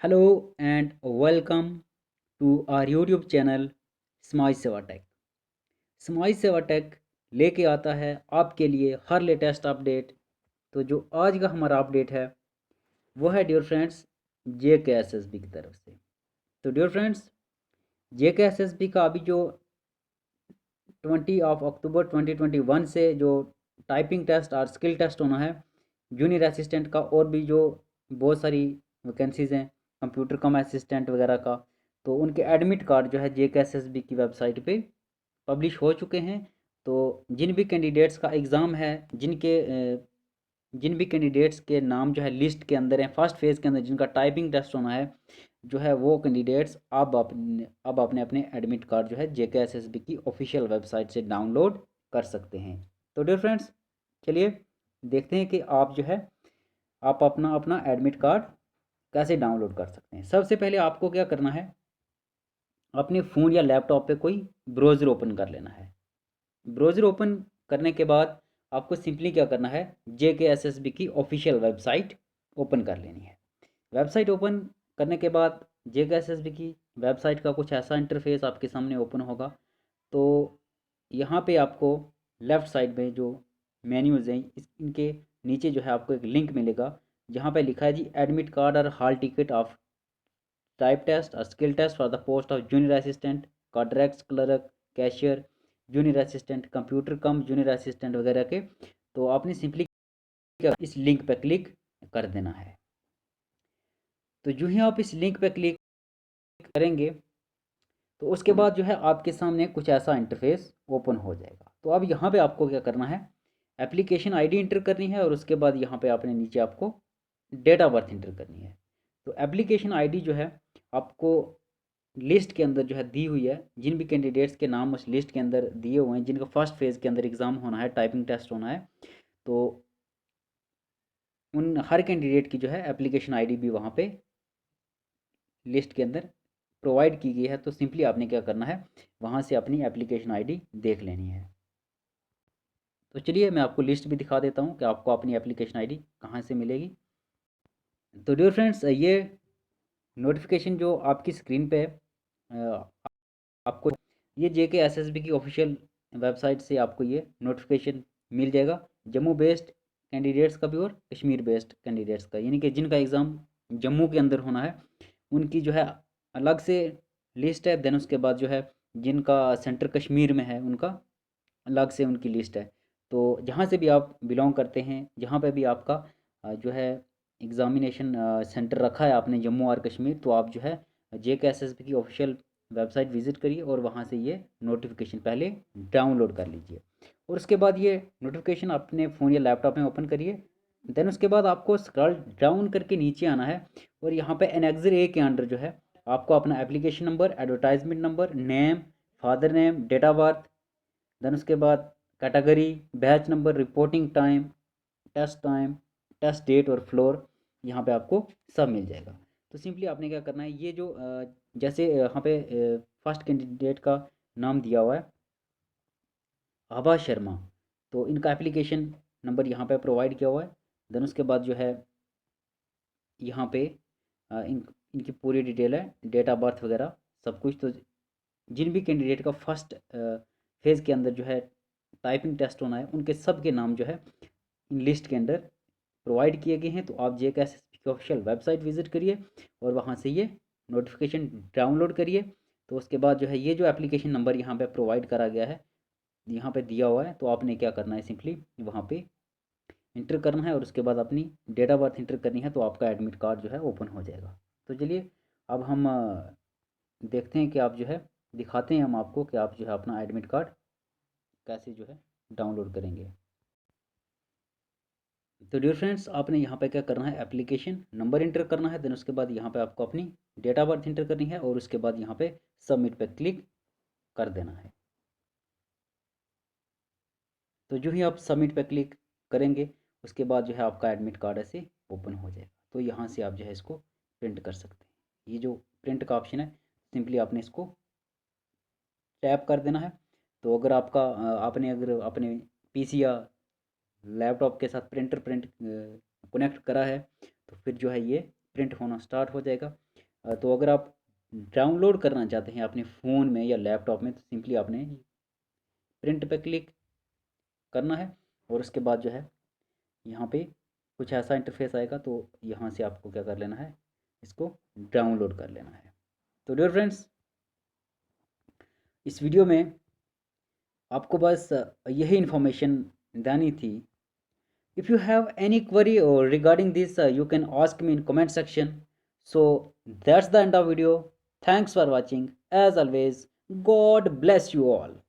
Hello and welcome to our YouTube channel smile सेवा take. Smile सेवा take लेके आता है आपके लिए हर लेटेस्ट अपडेट। तो जो आज का हमारा अपडेट है वो है डियर फ्रेंड्स JKSSB की तरफ से। तो डियर फ्रेंड्स JKSSB का अभी जो 20 अक्टूबर 2021 से जो टाइपिंग टेस्ट और स्किल टेस्ट होना है जूनियर असिस्टेंट का, और भी जो बहुत सारी वैकेंसीज़ हैं कंप्यूटर कम असिस्टेंट वगैरह का, तो उनके एडमिट कार्ड जो है JKSSB की वेबसाइट पे पब्लिश हो चुके हैं। तो जिन भी कैंडिडेट्स का एग्ज़ाम है, जिन भी कैंडिडेट्स के नाम जो है लिस्ट के अंदर हैं, फर्स्ट फेज़ के अंदर जिनका टाइपिंग टेस्ट होना है जो है, वो कैंडिडेट्स अब अपने अपने एडमिट कार्ड जो है JKSSB की ऑफिशियल वेबसाइट से डाउनलोड कर सकते हैं। तो डियर फ्रेंड्स, चलिए देखते हैं कि आप जो है आप अपना अपना एडमिट कार्ड कैसे डाउनलोड कर सकते हैं। सबसे पहले आपको क्या करना है, अपने फ़ोन या लैपटॉप पे कोई ब्राउज़र ओपन कर लेना है। ब्राउज़र ओपन करने के बाद आपको सिंपली क्या करना है, JKSSB की ऑफिशियल वेबसाइट ओपन कर लेनी है। वेबसाइट ओपन करने के बाद JKSSB की वेबसाइट का कुछ ऐसा इंटरफेस आपके सामने ओपन होगा। तो यहाँ पे आपको लेफ़्ट साइड में जो मेन्यूज़ हैं इनके नीचे जो है आपको एक लिंक मिलेगा, जहाँ पे लिखा है जी एडमिट कार्ड और hall ticket of type test और skill test for the post of junior assistant, contracts clerk, cashier, junior assistant, computer cum junior assistant वगैरह के। तो आपने सिंपली इस लिंक पर क्लिक कर देना है। तो जो ही आप इस लिंक पर क्लिक करेंगे तो उसके बाद जो है आपके सामने कुछ ऐसा इंटरफेस ओपन हो जाएगा। तो अब यहाँ पे आपको क्या करना है, एप्लीकेशन आईडी इंटर करनी है, और उसके बाद यहाँ पे आपने नीचे आपको डेट ऑफ बर्थ इंटर करनी है। तो एप्लीकेशन आईडी जो है आपको लिस्ट के अंदर जो है दी हुई है, जिन भी कैंडिडेट्स के नाम उस लिस्ट के अंदर दिए हुए हैं जिनका फर्स्ट फेज़ के अंदर एग्ज़ाम होना है, टाइपिंग टेस्ट होना है, तो उन हर कैंडिडेट की जो है एप्लीकेशन आईडी भी वहाँ पे लिस्ट के अंदर प्रोवाइड की गई है। तो सिंपली आपने क्या करना है, वहाँ से अपनी एप्लीकेशन आईडी देख लेनी है। तो चलिए मैं आपको लिस्ट भी दिखा देता हूँ कि आपको अपनी एप्लीकेशन आईडी कहाँ से मिलेगी। तो डियर फ्रेंड्स, ये नोटिफिकेशन जो आपकी स्क्रीन पे है, आपको ये JKSSB की ऑफिशियल वेबसाइट से आपको ये नोटिफिकेशन मिल जाएगा, जम्मू बेस्ड कैंडिडेट्स का भी और कश्मीर बेस्ड कैंडिडेट्स का, यानी कि जिनका एग्ज़ाम जम्मू के अंदर होना है उनकी जो है अलग से लिस्ट है। देन उसके बाद जो है जिनका सेंटर कश्मीर में है उनका अलग से उनकी लिस्ट है। तो जहाँ से भी आप बिलोंग करते हैं, जहाँ पे भी आपका जो है एग्ज़ामिनेशन सेंटर रखा है आपने जम्मू और कश्मीर, तो आप जो है JKSSB की ऑफिशियल वेबसाइट विज़िट करिए और वहाँ से ये नोटिफिकेशन पहले डाउनलोड कर लीजिए, और उसके बाद ये नोटिफिकेशन अपने फ़ोन या लैपटॉप में ओपन करिए। देन उसके बाद आपको स्क्रॉल डाउन करके नीचे आना है, और यहाँ पे एनेक्सर ए के अंडर जो है आपको अपना application number, advertisement number, name, father name, date of birth, then उसके बाद category, batch number, reporting time, test date और फ्लोर, यहाँ पे आपको सब मिल जाएगा। तो सिंपली आपने क्या करना है, ये जो जैसे यहाँ पे फर्स्ट कैंडिडेट का नाम दिया हुआ है आभा शर्मा, तो इनका एप्लीकेशन नंबर यहाँ पे प्रोवाइड किया हुआ है। देन उसके बाद जो है यहाँ पे इनकी पूरी डिटेल है, डेट ऑफ बर्थ वगैरह सब कुछ। तो जिन भी कैंडिडेट का फर्स्ट फेज़ के अंदर जो है टाइपिंग टेस्ट होना है उनके सब के नाम जो है इन लिस्ट के अंदर प्रोवाइड किए गए हैं। तो आप JKSSB की ऑफिशियल वेबसाइट विजिट करिए और वहाँ से ये नोटिफिकेशन डाउनलोड करिए। तो उसके बाद जो है ये जो एप्लीकेशन नंबर यहाँ पे प्रोवाइड करा गया है, यहाँ पे दिया हुआ है, तो आपने क्या करना है, सिंपली वहाँ पे इंटर करना है और उसके बाद अपनी डेट ऑफ बर्थ इंटर करनी है, तो आपका एडमिट कार्ड जो है ओपन हो जाएगा। तो चलिए अब हम देखते हैं कि आप जो है दिखाते हैं हम आपको कि आप जो है अपना एडमिट कार्ड कैसे जो है डाउनलोड करेंगे। तो डियर फ्रेंड्स, आपने यहाँ पे क्या करना है, एप्लीकेशन नंबर इंटर करना है। देन उसके बाद यहाँ पे आपको अपनी डेट ऑफ बर्थ इंटर करनी है, और उसके बाद यहाँ पे सबमिट पे क्लिक कर देना है। तो जो ही आप सबमिट पे क्लिक करेंगे उसके बाद जो है आपका एडमिट कार्ड ऐसे ओपन हो जाएगा। तो यहाँ से आप जो है इसको प्रिंट कर सकते हैं। ये जो प्रिंट का ऑप्शन है, सिंपली आपने इसको टैप कर देना है। तो अगर आपका आपने अगर अपने PC या लैपटॉप के साथ प्रिंट कनेक्ट करा है, तो फिर जो है ये प्रिंट होना स्टार्ट हो जाएगा। तो अगर आप डाउनलोड करना चाहते हैं अपने फ़ोन में या लैपटॉप में तो सिंपली आपने प्रिंट पे क्लिक करना है और उसके बाद जो है यहाँ पे कुछ ऐसा इंटरफेस आएगा, तो यहाँ से आपको क्या कर लेना है, इसको डाउनलोड कर लेना है। तो डियर फ्रेंड्स, इस वीडियो में आपको बस यही इन्फॉर्मेशन देनी थी। If you have any query or regarding this you can ask me in comment section. So that's the end of video. Thanks for watching. As always, God bless you all.